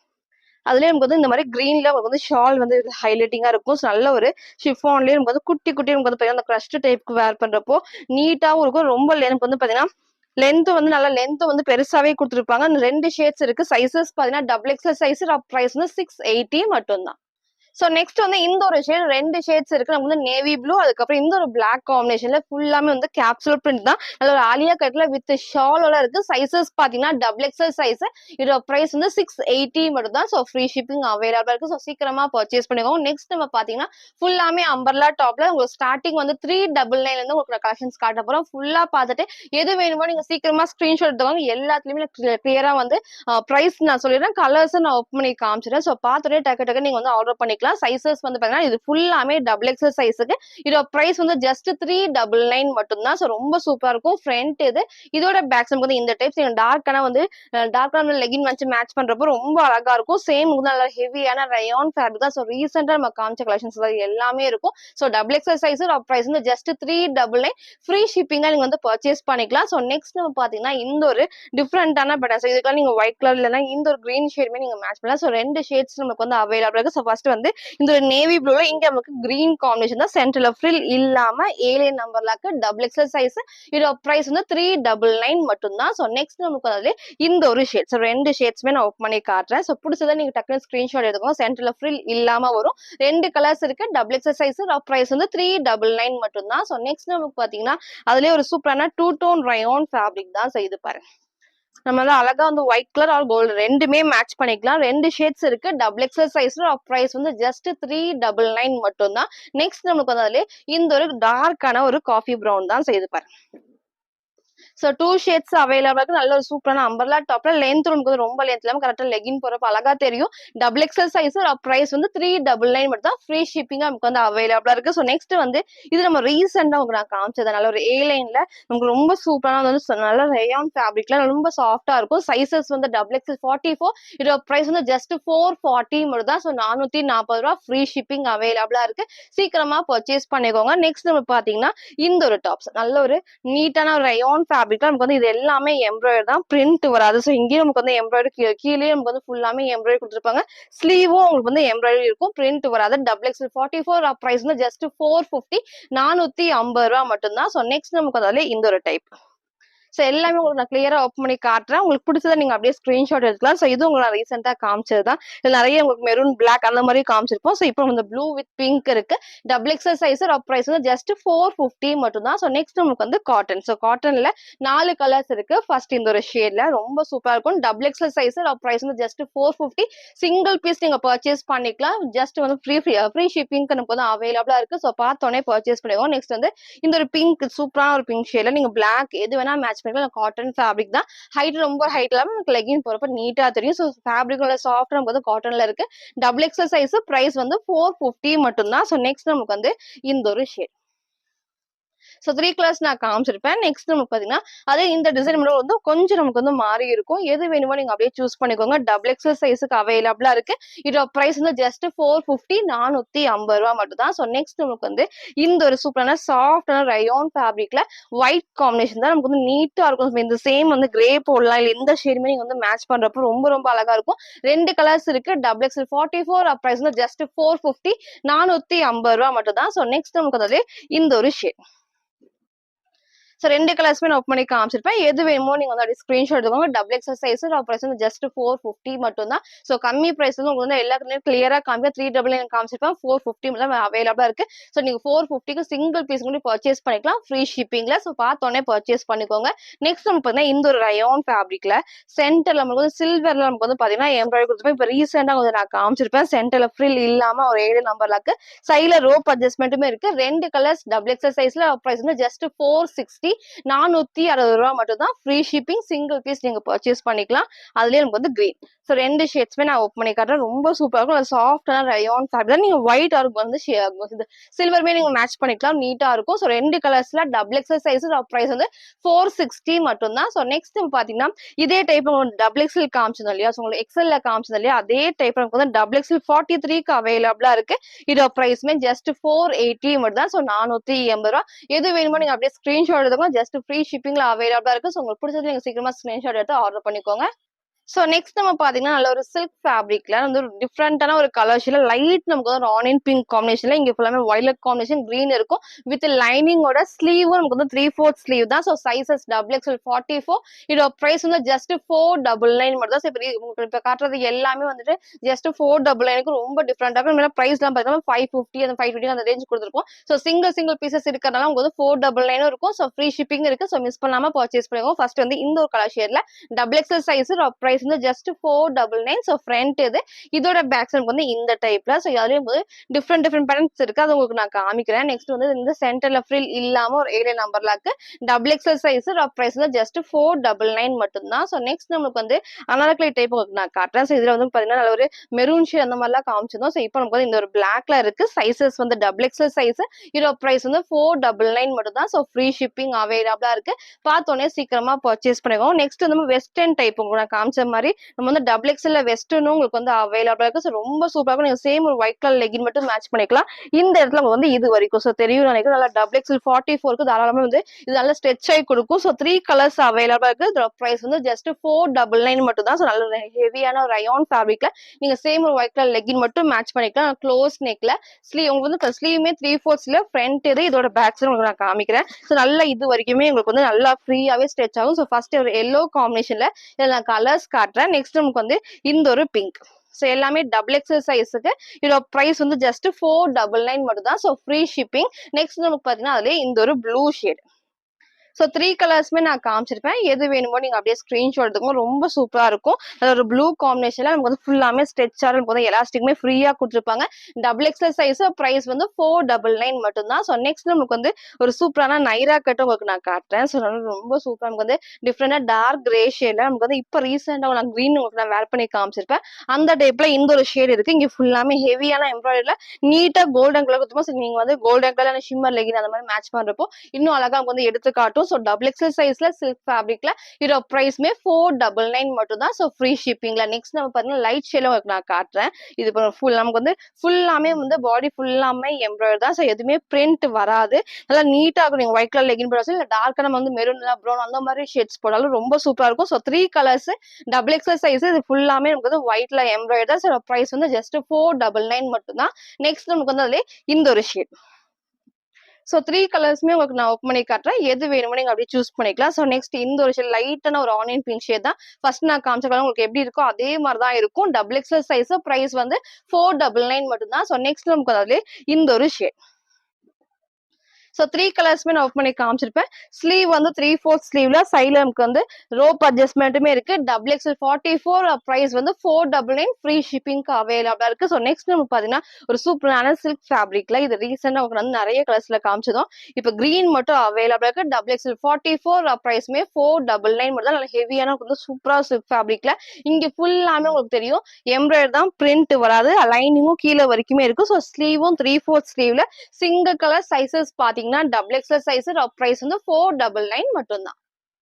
அதுலயே நமக்கு வந்து இந்த மாதிரி கிரீன்ல வந்து ஷால் வந்து ஹைலைட்டிங்கா இருக்கும். நல்ல ஒரு ஷிஃபான்லயே நமக்கு வந்து குட்டி குட்டி நமக்கு வந்து பாத்தீங்கன்னா அந்த கிரஸ்ட் டைப்க்கு வேர் பண்றப்போ நீட்டாவும் இருக்கும். ரொம்ப எனக்கு வந்து பாத்தீங்கன்னா லென்த் வந்து நல்லா லென்த் வந்து பெருசாவே கொடுத்துருப்பாங்க. 2 ஷேட்ஸ் இருக்கு. சைசஸ் பாத்தீங்கன்னா டபுள் எக்ஸல் சைஸ். பிரைஸ் வந்து 680 மட்டும் தான். சோ நெக்ஸ்ட் வந்து இந்த ஒரு ஷேட் 2 ஷேட்ஸ் இருக்கு. நமக்கு வந்து நேவி ப்ளூ, அதுக்கப்புறம் இந்த ஒரு பிளாக் காம்பினேஷன்ல ஃபுல்லாமே வந்து கேப்சூல் பிரிண்ட் தான். நல்ல ஒரு ஆலியா கட்ல வித் ஷாலோட இருக்கு. சைசஸ் பாத்தீங்கன்னா டபுள் எக்ஸல் சைஸ். இதோட பிரைஸ் வந்து 680 மட்டும் தான். சோ ஃப்ரீ ஷிப்பிங் அவைலபிளா இருக்கு. சோ சீக்கிரமா பர்ச்சேஸ் பண்ணிக்கோங்க. நெக்ஸ்ட் நம்ம பாத்தீங்கன்னா ஃபுல்லாமே அம்பர்லா டாப்ல உங்களுக்கு ஸ்டார்டிங் வந்து 399 இருந்து உங்களுக்கு கலெக்ஷன்ஸ் காட்ட போறோம். ஃபுல்லா பார்த்துட்டு எது வேணுமோ நீங்க சீக்கிரமா ஸ்கிரீன்ஷாட் எடுத்துக்கோங்க. எல்லாத்துலயுமே கிளியரா வந்து பிரைஸ் நான் சொல்லிடுறேன். கலர்ஸ் நான் ஓப்பன் பண்ணி காமிச்சிடுறேன். ஸோ பார்த்துட்டு டக்கு டக்கு நீங்க வந்து ஆர்டர் பண்ணிக்கலாம். சைசஸ் வந்து பாத்தீங்கன்னா இது ஃபுல்லாமே டபுள் எக்ஸல் சைஸுக்கு. இதோட பிரைஸ் வந்து ஜஸ்ட் 399 மட்டும் தான். ஸோ ரொம்ப சூப்பரா இருக்கும். ஃப்ரண்ட் இது. இதோட பேக் சைடு வந்து இந்த டைப்ஸ் டார்க்கான வந்து டார்க்கான லெகின் வச்சு மேட்ச் பண்றப்போ ரொம்ப அழகா இருக்கும். சேம் வந்து நல்லா ஹெவியான ரயான் ஃபேப்ரிக் தான். ஸோ ரீசெண்டா நம்ம காமிச்ச கலெக்ஷன்ஸ் எல்லாமே இருக்கும். So double XL size price வந்து ஜஸ்ட் 399. ஃப்ரீ ஷிப்பிங்கா நீங்க வந்து பர்ச்சேஸ் பண்ணிக்கலாம். ஸோ நெக்ஸ்ட் நம்ம பாத்தீங்கன்னா இந்த ஒரு டிஃப்ரெண்டான பேட்டர்ன்ஸ். இதுக்கெல்லாம் நீங்க ஒயிட் கலர் இல்லைன்னா இந்த ஒரு கிரீன் ஷேடுமே நீங்க மேட்ச் பண்ணலாம். ஸோ 2 ஷேட்ஸ் நமக்கு வந்து அவைலபிள் இருக்கு. ஸோ ஃபர்ஸ்ட் வந்து இந்த ஒரு நேவி ப்ளூல இங்க நமக்கு கிரீன் காம்பினேஷன் தான். சென்டர்ல ஃப்ரில் இல்லாம ஏலியன் நம்பர்லாக்கு டபுள் எக்ஸல் சைஸ். இதோட பிரைஸ் வந்து 399 மட்டும் தான். ஸோ நெக்ஸ்ட் நமக்கு அதுல இந்த ஒரு ஷேட். ஸோ 2 ஷேட்ஸ்மே நான் ஓப்பன் பண்ணி காட்டுறேன். ஸோ பிடிச்சதை நீங்க டக்குனு ஸ்கிரீன்ஷாட் எடுத்துக்கோங்க. சென்டர்ல ஃப்ரில் இல்லாம வரும். 2 கலர்ஸ் இருக்கு. Double XL size. பிரைஸ் வந்து 399 மட்டும் தான். ஸோ நெக்ஸ்ட் நமக்கு பாத்தீங்கன்னா அதுலயே ஒரு சூப்பரான 2 டோன் ரயான் ஃபேப்ரிக் தான். ஸோ இது பாருங்க. நம்ம வந்து அழகா வந்து ஒயிட் கலர் ஆர் கோல்டு ரெண்டுமே மேட்ச் பண்ணிக்கலாம். 2 ஷேட்ஸ் இருக்கு. டபுள் எக்ஸல் சைஸ்ல பிரைஸ் வந்து ஜஸ்ட் 399 மட்டும் தான். நெக்ஸ்ட் நமக்கு வந்து அதுல இந்த ஒரு டார்க்கான ஒரு காஃபி ப்ரௌன் தான் செய்து பாருங்க. ஸோ 2 ஷேட்ஸ் அவைலபிளா இருக்கு. நல்ல ஒரு சூப்பரான அம்பர்லா டாப்ல லென்த் நமக்கு வந்து ரொம்ப லென்த் இல்லாம கரெக்டா லெகின் போறப்ப அழகா தெரியும். டபுள் எக்ஸல் சைஸ் பிரைஸ் வந்து 399 மட்டும் தான். ஃப்ரீ ஷிப்பிங் நமக்கு வந்து அவைலபிளா இருக்கு. ஸோ நெக்ஸ்ட் வந்து இது நம்ம ரீசெண்டா உங்களுக்கு நான் காமிச்சது நல்ல ஒரு ஏ லைன்ல நமக்கு ரொம்ப சூப்பரான வந்து நல்ல ரயான் ஃபேப்ரிக்ல ரொம்ப சாஃப்டா இருக்கும். சைசஸ் வந்து டபுள் எக்ஸல் 44. இதோட பிரைஸ் வந்து ஜஸ்ட் 440 மட்டும் தான். ஸோ 440 ரூபா. ஃப்ரீ ஷிப்பிங் அவைலபிளா இருக்கு. சீக்கிரமா பர்ச்சேஸ் பண்ணிக்கோங்க. நெக்ஸ்ட் நம்ம பாத்தீங்கன்னா இந்த ஒரு டாப்ஸ் நல்ல ஒரு நீட்டான ஒரு ரயான் ஃபேப்ரிக்ல நமக்கு வந்து இது எல்லாமே எம்ப்ராய்டரி தான், பிரிண்ட் வராது. ஸோ இங்கேயும் நமக்கு வந்து எம்ப்ராய்டரி கீழே நமக்கு வந்து ஃபுல்லாமே எம்ப்ராய்டரி கொடுத்துருப்பாங்க. ஸ்லீவும் உங்களுக்கு வந்து எம்ப்ராய்டரி இருக்கும், பிரிண்ட் வராது. டபுள் எக்ஸல் 44 பிரைஸ் வந்து ஜஸ்ட் 450, 450 ரூபா மட்டும் தான். ஸோ நெக்ஸ்ட் நமக்கு அதால இந்த ஒரு டைப். ஸோ எல்லாமே உங்களுக்கு நான் கிளியரா ஓப்பன் பண்ணி காட்டுறேன். உங்களுக்கு பிடிச்சதை நீங்க அப்படியே ஸ்கிரீன்ஷாட் எடுக்கலாம். ஸோ இது உங்களுக்கு நான் ரீசெண்டா காமிச்சது தான். இது நிறைய உங்களுக்கு மெரூன் பிளாக் அந்த மாதிரி காமிச்சிருப்போம். ஸோ இப்போ இந்த ப்ளூ வித் பிங்க் இருக்கு. டபுள் எக்ஸல் சைஸ் ப்ரைஸ் வந்து ஜஸ்ட் 450 மட்டும் தான். ஸோ நெக்ஸ்ட் நமக்கு வந்து காட்டன். ஸோ காட்டன்ல 4 கலர்ஸ் இருக்கு. ஃபர்ஸ்ட் இந்த ஒரு ஷேட்ல ரொம்ப சூப்பரா இருக்கும். டபுள் எக்ஸல் சைஸ் ப்ரைஸ் வந்து ஜஸ்ட் 450. சிங்கிள் பீஸ் நீங்க பர்ச்சேஸ் பண்ணிக்கலாம். ஜஸ்ட் வந்து ஃப்ரீ ஷிப்பிங் நமக்கு வந்து அவைலபிளா இருக்கு. ஸோ பார்த்தோன்னே பர்ச்சேஸ் பண்ணிடுவோம். நெக்ஸ்ட் வந்து இந்த ஒரு பிங்க் சூப்பரான ஒரு பிங்க் ஷேட்ல நீங்க பிளாக் எது வேணா மேட்ச் பண்ணிக்கலாம். காட்டன் ஃபேப்ரிக் தான். ஹைட் ரொம்ப ஹைட் இல்லாம நமக்கு லெகின் போறப்ப நீட்டா தெரியும். ஸோ ஃபேப்ரிக் சாஃப்ட் நமக்கு வந்து காட்டன்ல இருக்கு. டபுள் எக்ஸல் சைஸ் பிரைஸ் வந்து 450 மட்டும் தான். ஸோ நெக்ஸ்ட் நமக்கு வந்து இந்த ஒரு ஷேட். ஸோ 3 கலர்ஸ் நான் காமிச்சிருப்பேன். நெக்ஸ்ட் நமக்கு பாத்தீங்கன்னா அதே இந்த டிசைன் வந்து கொஞ்சம் நமக்கு வந்து மாறி இருக்கும். எது வேணுமோ நீங்க அப்படியே சூஸ் பண்ணிக்கோங்க. டபுள் எக்ஸல் சைஸுக்கு அவைலபிளா இருக்கு. இதோட பிரைஸ் வந்து ஜஸ்ட் 450 450 ரூபா மட்டும் தான். ஸோ நெக்ஸ்ட் நமக்கு வந்து இந்த ஒரு சூப்பரான சாஃப்டான ரயான் ஃபேப்ரிக்ல ஒயிட் காம்பினேஷன் தான் நமக்கு வந்து நீட்டா இருக்கும். இந்த சேம் வந்து கிரே போடலாம். இல்ல எந்த ஷேடுமே நீங்க வந்து மேட்ச் பண்றப்போ ரொம்ப ரொம்ப அழகா இருக்கும். 2 கலர்ஸ் இருக்கு. டபுள் எக்ஸல் 44 பிரைஸ் வந்து ஜஸ்ட் 450 450 ரூபா மட்டும் தான். ஸோ நெக்ஸ்ட் நமக்கு வந்து இந்த ஒரு ஷேட். ஸோ 2 கலர்ஸ்மே நான் ஓப்பன் பண்ணி காமிச்சிருப்பேன். எது வேணுமோ நீங்க வந்து அப்படியே ஸ்கிரீன்ஷாட் எடுத்துக்கோங்க. டபுள் எக்ஸல் சைஸ் பிரைஸ் வந்து ஜஸ்ட் 450 மட்டும் தான். ஸோ கம்மி பிரைஸ் வந்து உங்களுக்கு வந்து எல்லா கிளியரா காமிக்க 399 காமிச்சிருப்பேன். 450 தான் அவைலபிளா இருக்கு. ஸோ நீங்க 450க்கு சிங்கிள் பீஸ் கூட பர்ச்சேஸ் பண்ணிக்கலாம். ஃப்ரீ ஷிப்பிங்ல. ஸோ பார்த்தோன்னே பர்ச்சேஸ் பண்ணிக்கோங்க. நெக்ஸ்ட் நமக்கு பார்த்தீங்கன்னா இந்த ஒரு ரயான் ஃபேப்ரிக்ல சென்டர்ல நமக்கு வந்து சில்வர்ல நமக்கு வந்து பாத்தீங்கன்னா எம்ப்ராய்டரி கொடுத்துருப்பேன். இப்போ ரீசெண்டா வந்து நான் காமிச்சிருப்பேன். சென்டர்ல ஃப்ரில் இல்லாம ஒரு 7 நம்பர்லாக்கு சைட்ல ரோப் அட்ஜஸ்ட்மெண்ட்டுமே இருக்கு. 2 கலர்ஸ் டபுள் எக்ஸல் சைஸ்ல பிரைஸ் வந்து ஜஸ்ட் 460 460 ரூபா மட்டும் தான். Free shipping. சிங்கிள் பீஸ் நீங்க பர்ச்சேஸ் பண்ணிக்கலாம். அதுலயே நமக்கு வந்து கிரீன். ஸோ 2 ஷேட்ஸ்மே நான் ஓப்பன் பண்ணி காட்டுறேன். ரொம்ப சூப்பரா இருக்கும். சாஃப்டான ரயான் ஃபேப்ரிக். நீங்க ஒயிட் ஆருக்கு வந்து சில்வர்மே நீங்க மேட்ச் பண்ணிக்கலாம். நீட்டா இருக்கும். ஸோ 2 கலர்ஸ்ல டபுள் எக்ஸல் சைஸ் பிரைஸ் வந்து 460 மட்டும் தான். ஸோ நெக்ஸ்ட் பாத்தீங்கன்னா இதே டைப் டபுள் எக்ஸல் காமிச்சது இல்லையா? ஸோ உங்களுக்கு எக்ஸல்ல காமிச்சது இல்லையா? அதே டைப் நமக்கு வந்து டபுள் எக்ஸல் 43க்கு அவைலபிளா இருக்கு. இதோட பிரைஸ்மே ஜஸ்ட் 480 மட்டும் தான். ஸோ 480 ரூபா. எது வேணுமோ நீங்க அப்படியே ஸ்கிரீன்ஷாட் எடுத்துக்கோங்க. ஜஸ்ட் ஃப்ரீ ஷிப்பிங்ல அவைலபிளா இருக்கு. ஸோ உங்களுக்கு பிடிச்சது நீங்க சீக்கிரமா ஸ்கிரீன்ஷாட் எடுத்து ஆர்டர் பண்ணிக்கோங்க. ஸோ நெக்ஸ்ட் நம்ம பாத்தீங்கன்னா நல்ல ஒரு சில்க் ஃபேப்ரிக்ல வந்து ஒரு டிஃப்ரெண்டான ஒரு கலர் ஷேட்ல லைட் நமக்கு வந்து ஆனியன் பிங்க் காம்பினேஷன்ல இங்க ஃபுல்லாமே வயலட் காம்பினேஷன் கிரீன் இருக்கும். வித் லைனிங்கோட ஸ்லீவும் நமக்கு வந்து 3/4 ஸ்லீவ் தான். So sizes double XL 44. இதோட பிரைஸ் வந்து ஜஸ்ட் 499 மட்டும் தான். உங்களுக்கு இப்ப காட்டுறது எல்லாமே வந்துட்டு ஜஸ்ட் 499க்கு ரொம்ப டிஃப்ரெண்டா இருக்கும். பிரைஸ் எல்லாம் பாத்தீங்கன்னா 550 அந்த 550 அந்த ரேஞ்ச் கொடுத்துருக்கும். ஸோ சிங்கிள் பீசஸ் இருக்கிறதுனால உங்களுக்கு வந்து 499 இருக்கும். ஸோ ஃப்ரீ ஷிப்பிங் இருக்கு. ஸோ மிஸ் பண்ணாம பர்ச்சேஸ் பண்ணிக்கோங்க. ஃபர்ஸ்ட் வந்து இந்த ஒரு கலர் ஷேட்ல டபுள் எக்ஸ்எல் சைஸ் பிரைஸ் வந்து ஜஸ்ட் 499. ஸோ ஃப்ரண்ட் இதோட பேக் சைடு வந்து இந்த டைப்ல. ஸோ அதுலயும் வந்து டிஃப்ரெண்ட் பேட்டர்ன்ஸ் இருக்கு. அது உங்களுக்கு நான் காமிக்கிறேன். நெக்ஸ்ட் வந்து இந்த சென்டர்ல ஃப்ரில் இல்லாம ஒரு 7 நம்பர்லாக்கு டபுள் எக்ஸ்எல் சைஸ் பிரைஸ் வந்து ஜஸ்ட் 499 மட்டும் தான். ஸோ நெக்ஸ்ட் நமக்கு வந்து அனார்கலி டைப் உங்களுக்கு நான் காட்டுறேன். ஸோ இதுல வந்து பாத்தீங்கன்னா நல்ல ஒரு மெரூன் ஷேட் அந்த மாதிரிலாம் காமிச்சிருந்தோம். ஸோ இப்போ நமக்கு வந்து இந்த ஒரு பிளாக்ல இருக்கு. சைசஸ் வந்து டபுள் எக்ஸ்எல் சைஸ். இதோட பிரைஸ் வந்து 499 மட்டும் தான். ஸோ ஃப்ரீ ஷிப்பிங் அவைலபிளா இருக்கு. பார்த்தோன்னே சீக்கிரமா பர்ச்சேஸ் பண்ணிக்கோங்க. நெக்ஸ்ட் வந்து வெஸ்டர்ன் டைப் உங்களுக்கு நான் காமிச்ச மாதிரி நம்ம வந்து டபுள் எக்ஸ்எல்ல வெஸ்டர்னும் உங்களுக்கு வந்து அவைலபிளா இருக்கு. ஸோ ரொம்ப சூப்பரா இருக்கும். நீங்க சேம் ஒரு ஒயிட் கலர் லெகின் மட்டும் மேட்ச் பண்ணிக்கலாம். இந்த இடத்துல வந்து இது வரைக்கும் ஸோ தெரியும் நினைக்கிறேன். நல்லா டபுள் எக்ஸ்எல் 44க்கு தாராளமா வந்து இது நல்லா ஸ்ட்ரெச் ஆகி கொடுக்கும். ஸோ 3 கலர்ஸ் அவைலபிளா இருக்கு. இதோட பிரைஸ் வந்து ஜஸ்ட் 499 மட்டும் தான். ஸோ நல்ல ஹெவியான ஒரு ரயான் ஃபேப்ரிக்ல நீங்க சேம் ஒரு ஒயிட் கலர் லெகின் மட்டும் மேட்ச் பண்ணிக்கலாம். க்ளோஸ் நெக்ல ஸ்லீவ் உங்களுக்கு வந்து ஸ்லீவுமே 3/4 ஃப்ரண்ட் இதோட பேக் சைடு உங்களுக்கு நான் காமிக்கிறேன். ஸோ நல்லா இது வரைக்குமே உங்களுக்கு வந்து நல்லா ஃப்ரீயாவே ஸ்ட்ரெச் ஆகும். ஸோ ஃபர்ஸ்ட் ஒரு எல்லோ காம்பினேஷன்ல இதில் நான் கலர்ஸ் காட்டுறேன். நெக்ஸ்ட் நமக்கு வந்து இந்த ஒரு பிங்க். ஸோ எல்லாமே டபுள் எக்ஸ்எல் சைஸுக்கு இதோட பிரைஸ் வந்து ஜஸ்ட் 499 மட்டும் தான். So free shipping. நெக்ஸ்ட் நமக்கு பார்த்தீங்கன்னா அதுலேயே இந்த ஒரு ப்ளூ ஷேட். ஸோ 3 கலர்ஸ்மே நான் காமிச்சிருப்பேன். எது வேணுமோ நீங்க அப்படியே ஸ்கிரீன்ஷாட் எடுத்துக்கோங்க. ரொம்ப சூப்பரா இருக்கும். அது ஒரு ப்ளூ காம்பினேஷன்ல நமக்கு வந்து ஃபுல்லாமே ஸ்ட்ரெச்சாக நமக்கு வந்து எலாஸ்டிக்குமே ஃப்ரீயா கொடுத்துருப்பாங்க. டபுள் எக்ஸ்எல் சைஸ் பிரைஸ் வந்து 499 மட்டும் தான். ஸோ நெக்ஸ்ட் நமக்கு வந்து ஒரு சூப்பரான நைரா கட் உங்களுக்கு நான் காட்டுறேன். ஸோ ரொம்ப சூப்பரா நமக்கு வந்து டிஃப்ரெண்டா டார்க் கிரே ஷேட்ல நமக்கு வந்து இப்போ ரீசெண்டா நான் கிரீன் உங்களுக்கு நான் வேர் பண்ணி காமிச்சிருப்பேன். அந்த டைப்ல இந்த ஒரு ஷேட் இருக்கு. இங்க ஃபுல்லாமே ஹெவியான எம்ப்ராய்டரியில நீட்டா கோல்டன் கலர் கொடுத்துருப்போம். நீங்க வந்து கோல்டன் கலர் ஷிம்மர் லெகின் அந்த மாதிரி மேட்ச் பண்றப்போ இன்னும் அழகா வந்து எடுத்து காட்டும். ஸோ டபுள் எக்ஸ்எல் சைஸ்ல சில்க் ஃபேப்ரிக்ல இதோட பிரைஸ்மே 499 மட்டும் தான். So free ஷிப்பிங்ல. நெக்ஸ்ட் நம்ம பாத்தீங்கன்னா லைட் ஷேட்ல உங்களுக்கு நான் காட்டுறேன். இது ஃபுல் நமக்கு வந்து ஃபுல்லாமே வந்து பாடி ஃபுல்லாமே எம்ப்ராய்டரி தான். ஸோ எதுவுமே பிரிண்ட் வராது. நல்லா நீட்டா இருக்கும். நீங்க ஒயிட் கலர் லெகின் போடாலும் இல்ல டார்க்கா நம்ம வந்து மெரூன் ப்ரௌன் அந்த மாதிரி ஷேட்ஸ் போடாலும் ரொம்ப சூப்பரா இருக்கும். So 3 colours double XL size இது ஃபுல்லாமே நமக்கு வந்து ஒயிட்ல எம்ப்ராய்டரி தான். ஸோ பிரைஸ் வந்து ஜஸ்ட் 499 மட்டும் தான். நெக்ஸ்ட் நமக்கு வந்து அதுல இந்த ஒரு ஷேட். ஸோ 3 கலர்ஸுமே உங்களுக்கு நான் ஓப்பன் பண்ணி காட்டுறேன். எது வேணுமோ நீங்க அப்படியே சூஸ் பண்ணிக்கலாம். ஸோ நெக்ஸ்ட் இந்த ஒரு ஷேட் லைட்டான ஒரு ஆனியன் பிங்க் ஷேட் தான். ஃபர்ஸ்ட் நான் காமிச்ச கலர் உங்களுக்கு எப்படி இருக்கோ அதே மாதிரி தான் இருக்கும். டபுள் எக்ஸ்எல் சைஸ் பிரைஸ் வந்து 499 மட்டும் தான். ஸோ நெக்ஸ்ட் நமக்கு அதுல இந்த ஒரு ஷேட். ஸோ 3 கலர்ஸுமே நான் ஓப்பன் பண்ணி காமிச்சிருப்பேன். ஸ்லீவ் வந்து 3/4 ஸ்லீவ்ல சைட்ல நமக்கு வந்து ரோப் அட்ஜஸ்ட்மெண்ட்டுமே இருக்கு. டபுள் எக்ஸ்எல் 44 பிரைஸ் வந்து 499 ஃப்ரீ ஷிப்பிங்க்கு அவைலபிளா இருக்கு. ஸோ நெக்ஸ்ட் நமக்கு பாத்தீங்கன்னா ஒரு சூப்பரான சில்க் ஃபேப்ரிக்ல இது ரீசெண்டா உங்களுக்கு வந்து நிறைய கலர்ஸ்ல காமிச்சதும் இப்போ கிரீன் மட்டும் அவைலபிளா இருக்கு. டபுள் எக்ஸ்எல் 44 பிரைஸ்மே 499 மட்டும் தான். நல்ல ஹெவியான வந்து சூப்பரா சில்க் ஃபேப்ரிக்ல இங்க ஃபுல்லாமே உங்களுக்கு தெரியும் எம்ப்ராய்டரி தான், பிரிண்ட் வராது. லைனிங்கும் கீழே வரைக்குமே இருக்கு. ஸோ ஸ்லீவும் 3/4 ஸ்லீவ்ல சிங்கிள் கலர் சைசஸ் பாத்தீங்கன்னா டபுள் எக்ஸ்எல் சைஸ் பிரைஸ் வந்து 499 மட்டும் தான்.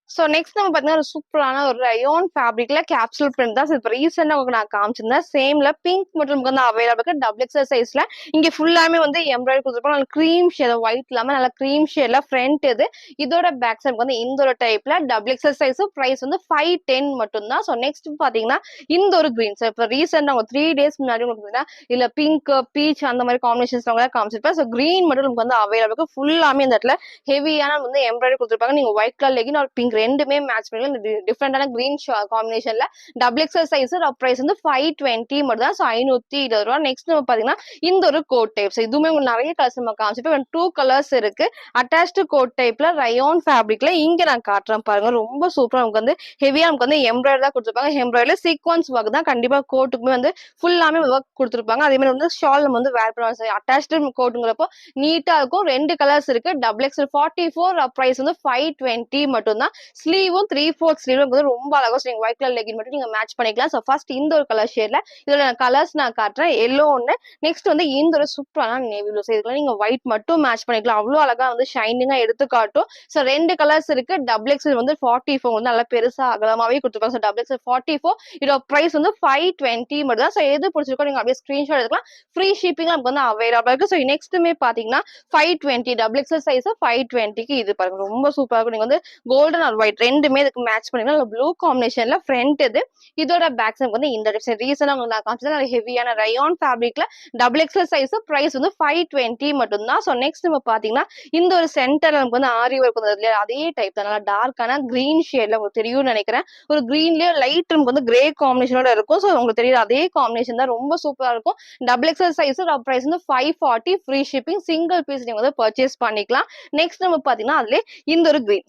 ஸோ நெக்ஸ்ட் நம்ம பார்த்தீங்கன்னா ஒரு சூப்பரான ஒரு ரயோன் ஃபேப்ரிக்ல கேப்சூல் பிரிண்ட் தான். இப்போ ரீசெண்டாக உங்களுக்கு நான் காமிச்சிருந்தேன். சேம்ல பிங்க் மற்றும் வந்து அவைலபிள் இருக்கு. டபுள் எக்ஸ்எல் சைஸ்ல இங்க ஃபுல்லாமே வந்து எம்ப்ராய்டரி கொடுத்துருப்போம். நல்ல க்ரீம் ஷேட், ஒயிட் இல்லாம நல்ல க்ரீம் ஷேட்ல ஃப்ரண்ட் இது. இதோட பேக் சைட் வந்து இந்த ஒரு டைப்ல டபுள் எக்ஸ்எல் சைஸ் பிரைஸ் வந்து 510 மட்டும் தான். ஸோ நெக்ஸ்ட் பாத்தீங்கன்னா இந்த ஒரு கிரீன். ஸோ இப்போ ரீசெண்டாக ஒரு 3 டேஸ் முன்னாடி உங்களுக்கு இல்ல பிங்க், பீச் அந்த மாதிரி காம்பினேஷன்ஸ் காமிச்சிருப்பேன். ஸோ கிரீன் மட்டும் நமக்கு வந்து அவைலபிள் இருக்கு. ஃபுல்லாமே இந்த இடத்துல ஹெவியான வந்து எம்ப்ராய்டரி கொடுத்துருப்பாங்க. நீங்க ஒயிட் கலர் லெகின் ஒரு பிங்க் ரெண்டுமே மேட்ச் பண்ணி இந்த டிஃப்ரெண்டான கிரீன் காம்பினேஷன்ல டபுள் எக்ஸ்எல் சைஸ் பிரைஸ் வந்து 520 மட்டும் தான். 520 ரூபா. நெக்ஸ்ட் நம்ம பாத்தீங்கன்னா இந்த ஒரு கோட் டைப்ஸ் இதுவுமே உங்களுக்கு நிறைய கலர்ஸ் நம்ம காமிச்சிட்டு 2 கலர்ஸ் இருக்கு. அட்டாச்டு கோட் டைப்ல ரயோன் ஃபேப்ரிக்ல இங்க நான் காட்டுறேன் பாருங்க. ரொம்ப சூப்பரா நமக்கு வந்து ஹெவியா நமக்கு வந்து எம்ப்ராய்டரி தான் கொடுத்துருப்பாங்க. எம்ப்ராய்டரில சீக்வன்ஸ் ஒர்க் தான் கண்டிப்பா கோட்டுக்குமே வந்து ஃபுல்லாமே ஒர்க் கொடுத்துருப்பாங்க. அதே மாதிரி வந்து ஷால் நம்ம வந்து வேர் பண்ணுவாங்க. அட்டாச்டு கோட்டுங்கிறப்போ நீட்டா இருக்கும். 2 கலர்ஸ் இருக்கு. டபுள் எக்ஸ்எல் 44 பிரைஸ் வந்து 520 மட்டும் தான். ஸ்லீவும் 3/4 ஸ்லீவ் வந்து ரொம்ப அழகா நீங்க ஒயிட் கலர் லெகின் மட்டும் நீங்க மேட்ச் பண்ணிக்கலாம். ஸோ ஃபர்ஸ்ட் இந்த ஒரு கலர் ஷேட்ல இதோட கலர்ஸ் நான் காட்டுறேன். எல்லோ ஒன்று, நெக்ஸ்ட் வந்து இந்த ஒரு சூப்பரான நேவி ப்ளூ. இதுக்குள்ள நீங்க ஒயிட் மட்டும் மேட்ச் பண்ணிக்கலாம். அவ்வளோ அழகா வந்து ஷைனிங்கா எடுத்து காட்டும். ஸோ 2 கலர்ஸ் இருக்கு. டபுள் எக்ஸ்எல் வந்து 44 வந்து நல்லா பெருசா அகலமாவே கொடுத்துருப்பாங்க. ஸோ டபுள் எக்ஸ்எல் 44 இதோட பிரைஸ் வந்து 520 மட்டும் தான். ஸோ எது பிடிச்சிருக்கோ நீங்க அப்படியே ஸ்கிரீன்ஷாட் எடுக்கலாம். ஃப்ரீ ஷிப்பிங் நமக்கு வந்து அவைலபிளா இருக்கு. ஸோ நெக்ஸ்ட்டுமே பாத்தீங்கன்னா 520 டபுள் எக்ஸ்எல் சைஸ் 520க்கு இது பாருங்க ரொம்ப சூப்பரா இருக்கும். நீங்க வந்து கோல்டன் ஆர் ஒயிட் ரெண்டுமே இதுக்கு மேட்ச் பண்ணிக்கலாம். ப்ளூ காம்பினேஷன்ல ஃப்ரண்ட் இது. இதோட பேக் சைடு வந்து இந்த டிசைன் ரீசனா உங்களுக்கு நான் காமிச்சது ஹெவியான ரயான் ஃபேப்ரிக்ல டபுள் எக்ஸ்எல் சைஸ் பிரைஸ் வந்து 520 மட்டும் தான். ஸோ நெக்ஸ்ட் நம்ம பாத்தீங்கன்னா இந்த ஒரு சென்டர்ல நமக்கு வந்து ஆரி ஒர்க் வந்து அதே டைப் தான். நல்லா டார்க்கான கிரீன் ஷேட்ல உங்களுக்கு தெரியும்னு நினைக்கிறேன். ஒரு கிரீன்லயே லைட் நமக்கு வந்து கிரே காம்பினேஷனோட இருக்கும். ஸோ உங்களுக்கு தெரியுது அதே காம்பினேஷன் தான். ரொம்ப சூப்பரா இருக்கும். டபுள் எக்ஸ்எல் சைஸ் பிரைஸ் வந்து 540 ஃப்ரீ ஷிப்பிங். சிங்கிள் பீஸ் நீங்க வந்து பர்ச்சேஸ் பண்ணிக்கலாம். நெக்ஸ்ட் நம்ம பாத்தீங்கன்னா அதுல இந்த ஒரு கிரீன்.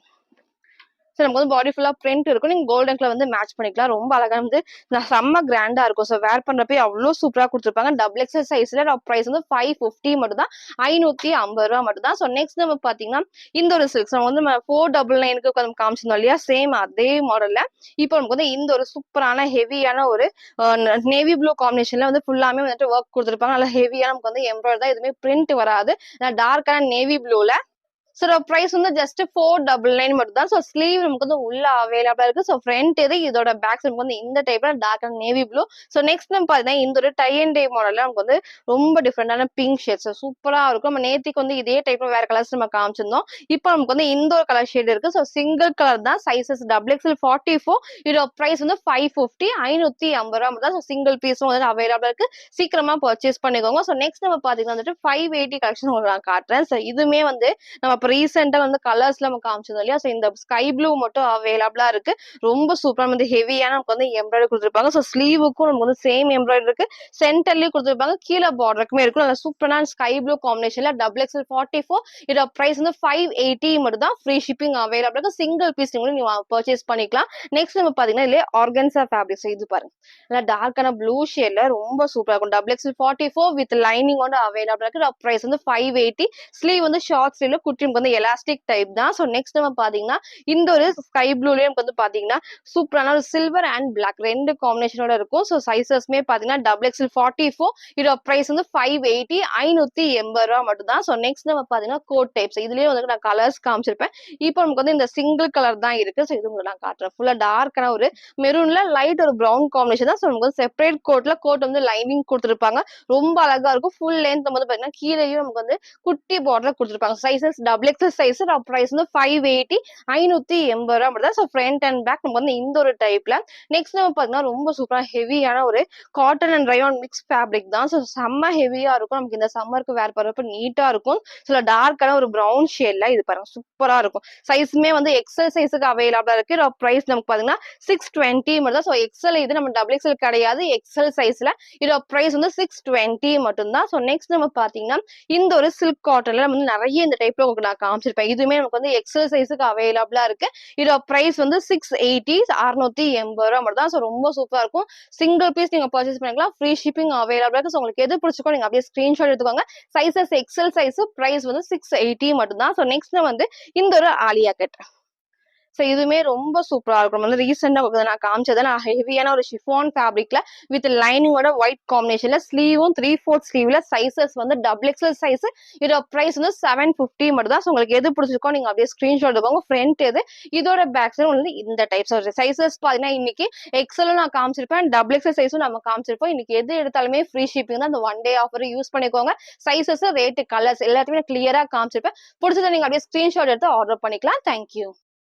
ஸோ நமக்கு வந்து பாடி ஃபுல்லா பிரிண்ட் இருக்கும். நீங்க கோல்டன் கலர் வந்து மேட்ச் பண்ணிக்கலாம். ரொம்ப அழகா வந்து செம்ம கிராண்டா இருக்கும். ஸோ வேர் பண்றப்ப அவ்வளோ சூப்பரா கொடுத்துருப்பாங்க. டபுள் எக்ஸ்எல் சைஸ்ல பிரைஸ் வந்து 550 மட்டும் தான். 550 ரூபா மட்டும் தான். ஸோ நெக்ஸ்ட் நம்ம பாத்தீங்கன்னா இந்த ஒரு சில்க் வந்து நம்ம 499க்கு காமிச்சிருந்தோம் இல்லையா, சேம் அதே மாடல்ல இப்போ நமக்கு வந்து இந்த ஒரு சூப்பரான ஹெவியான ஒரு நேவி ப்ளூ காம்பினேஷன்ல வந்து ஃபுல்லாமே வந்துட்டு ஒர்க் கொடுத்துருப்பாங்க. நல்லா ஹெவியா நமக்கு வந்து எம்ப்ராய்டரி தான், எதுவுமே பிரிண்ட் வராது. டார்க்கான நேவி ப்ளூல. ஸோ பிரைஸ் வந்து ஜஸ்ட் 499 மட்டும் தான். ஸோ ஸ்லீவ் நமக்கு வந்து உள்ள அவைலபிளா இருக்கு. ஸோ ஃப்ரண்ட் இது, இதோட பேக் நமக்கு வந்து இந்த டைப்ல dark and navy blue. So next நம்ம பாத்தீங்கன்னா இந்த ஒரு டை அண்ட் டே மாடல்ல நமக்கு வந்து ரொம்ப டிஃப்ரெண்டான பிங்க் ஷேட்ஸ் சூப்பரா இருக்கும். நம்ம நேத்திக்கு வந்து இதே டைப்ல வேற கலர்ஸ் நம்ம காமிச்சிருந்தோம். இப்போ நமக்கு வந்து இந்த ஒரு கலர் ஷேட் இருக்கு. ஸோ சிங்கிள் கலர் தான். சைசஸ் டபுள் எக்ஸ்எல் 44 இதோட பிரைஸ் வந்து 550 550 ரூபா மட்டும் தான். ஸோ சிங்கிள் பீஸும் வந்து அவைலபிளா இருக்கு. சீக்கிரமா பர்ச்சேஸ் பண்ணிக்கோங்க. ஸோ நெக்ஸ்ட் நம்ம பாத்தீங்கன்னா வந்துட்டு 580 கலெக்ஷன் உங்களுக்கு நான் காட்டுறேன். ஸோ இதுமே வந்து நம்ம ரீசெண்டா வந்து கலர்ஸ்ல நம்ம காமிச்சோம் இல்லையா, சோ இந்த ஸ்கை ப்ளூ மட்டும் அவைலபிளா இருக்கு. ரொம்ப சூப்பரா வந்து ஹெவியான நமக்கு வந்து எம்ப்ராய்டரி கொடுத்துருப்பாங்க. சோ ஸ்லீவுக்கும் நமக்கு வந்து சேம் எம்ப்ராய்டரி இருக்கு. சென்டர்லயும் கொடுத்துருப்பாங்க, கீழே பார்டருக்குமே இருக்கும். நல்ல சூப்பரான ஸ்கை ப்ளூ காம்பினேஷன்ல டபுள் எக்ஸ்எல் 44 இதோட பிரைஸ் வந்து 580 மட்டும் தான். ஃப்ரீ ஷிப்பிங் அவைலபிளா இருக்கு. சிங்கிள் பீஸ் நீங்க பர்ச்சேஸ் பண்ணிக்கலாம். நெக்ஸ்ட் நம்ம பாத்தீங்கன்னா இல்லையா ஆர்கன்சா ஃபேப்ரிக்ஸ் இது பாருங்க, டார்க்கான ப்ளூ ஷேட்ல ரொம்ப சூப்பரா இருக்கும். டபுள் எக்ஸ்எல் 44 வித் லைனிங் வந்து அவைலபிளா இருக்கு. பிரைஸ் வந்து 580. ஸ்லீவ் வந்து ஷார்ட் ஸ்லீவ்ல குட்டி வந்து எலாஸ்டிக் டைப் தான். சோ நெக்ஸ்ட் நம்ம பாத்தீங்கன்னா இந்த ஒரு ஸ்கை ப்ளூலயே வந்து பாத்தீங்கன்னா சூப்பரான ஒரு சில்வர் அண்ட் பிளாக் ரெண்டு காம்பினேஷனோட இருக்கும். சோ சைசஸ்மே பாத்தீங்கன்னா டபுள் எக்ஸ்எல் 44 இதோட பிரைஸ் வந்து 580 580 ரூபா மட்டும் தான். சோ நெக்ஸ்ட் நம்ம பாத்தீங்கன்னா கோட் டைப்ஸ் இதுலயே வந்து நான் கலர்ஸ் காமிச்சிருப்பேன். இப்போ நமக்கு வந்து இந்த சிங்கிள் கலர் தான் இருக்கு. சோ இது உங்களுக்கு நான் காட்டுறேன். ஃபுல்லா டார்க்கான ஒரு மெரூன்ல லைட் ஒரு பிரவுன் காம்பினேஷன் தான். சோ நமக்கு வந்து செப்பரேட் கோட் வந்து லைனிங் கொடுத்துருப்பாங்க. ரொம்ப அழகா இருக்கும். ஃபுல் லென்த் வந்து பாத்தீங்கன்னா கீழேயும் நமக்கு வந்து குட்டி பார்டர் கொடுத்துருப்பாங்க. Sizes double double XL size price வந்து 580 580 ரூபா மட்டும் தான். ஸோ ஃப்ரண்ட் அண்ட் பேக் நம்ம வந்து இந்த ஒரு டைப்ல. நெக்ஸ்ட் நம்ம பாத்தீங்கன்னா ரொம்ப சூப்பரா ஹெவியான ஒரு cotton and rayon mix fabric தான். ஸோ செம்ம ஹெவியா இருக்கும். நமக்கு இந்த சம்மருக்கு வேர் பண்றப்ப நீட்டா இருக்கும். ஸோ டார்க்கான ஒரு ப்ரௌன் ஷேட்ல இது பாருங்க சூப்பரா இருக்கும். சைஸுமே வந்து எக்ஸல் சைஸுக்கு அவைலபிளா இருக்கு. பிரைஸ் நமக்கு பாத்தீங்கன்னா 620 மட்டும் தான். ஸோ எக்ஸல் இது நம்ம டபுள் எக்ஸல் கிடையாது. எக்ஸல் சைஸ்ல இதோட பிரைஸ் வந்து 620 மட்டும் தான். ஸோ நெக்ஸ்ட் நம்ம பாத்தீங்கன்னா இந்த ஒரு சில்க் காட்டன்ல நம்ம வந்து நிறைய இந்த டைப்ல உங்களுக்கு நான் காமிச்சிருப்பேன். இதுவுமே நமக்கு வந்து எக்ஸல் சைஸுக்கு அவைலபிளா இருக்கு. இதோட பிரைஸ் வந்து 680 680 ரூபா மட்டும் தான். ஸோ ரொம்ப சூப்பரா இருக்கும். சிங்கிள் பீஸ் நீங்க பர்ச்சேஸ் பண்ணிக்கலாம். ஃப்ரீ ஷிப்பிங் அவைலபிளா இருக்கு. ஸோ உங்களுக்கு எது பிடிச்சிருக்கோ நீங்க அப்படியே ஸ்கிரீன்ஷாட் எடுத்துக்கோங்க. சைஸஸ் எக்ஸல் சைஸ் பிரைஸ் வந்து 680 மட்டும் தான். ஸோ நெக்ஸ்ட் வந்து இந்த ஒரு ஆலியா கட். ஸோ இதுவுமே ரொம்ப சூப்பரா இருக்கும். வந்து ரீசெண்டா நான் காமிச்சது நான் ஹெவியான ஒரு ஷிஃபான் ஃபேப்ரிக்ல வித் லைனிங்கோட ஒயிட் காம்பினேஷன்ல ஸ்லீவும் 3/4 ஸ்லீவ்ல சைசஸ் வந்து டபுள் எக்ஸல் சைஸ். இதோட பிரைஸ் வந்து 750 மட்டும் தான். ஸோ உங்களுக்கு எது பிடிச்சிருக்கோ நீங்க அப்படியே ஸ்கிரீன்ஷாட் எடுத்துக்கோங்க. ஃப்ரண்ட் எது இதோட பேக் சைடு வந்து இந்த டைப்ஸ் சைசஸ் பாத்தீங்கன்னா இன்னைக்கு எக்ஸலும் நான் காமிச்சிருப்பேன், டபுள் எக்ஸல் சைஸும் நம்ம காமிச்சிருப்போம். இன்னைக்கு எது எடுத்தாலுமே ஃப்ரீ ஷிப்பிங் தான். அந்த 1 டே ஆஃபர் யூஸ் பண்ணிக்கோங்க. சைசஸ் ரேட்டு கலர்ஸ் எல்லாத்தையுமே கிளியரா காமிச்சிருப்பேன். பிடிச்சதை நீங்க அப்படியே ஸ்கிரீன்ஷாட் எடுத்து ஆர்டர் பண்ணிக்கலாம். தேங்க்யூ.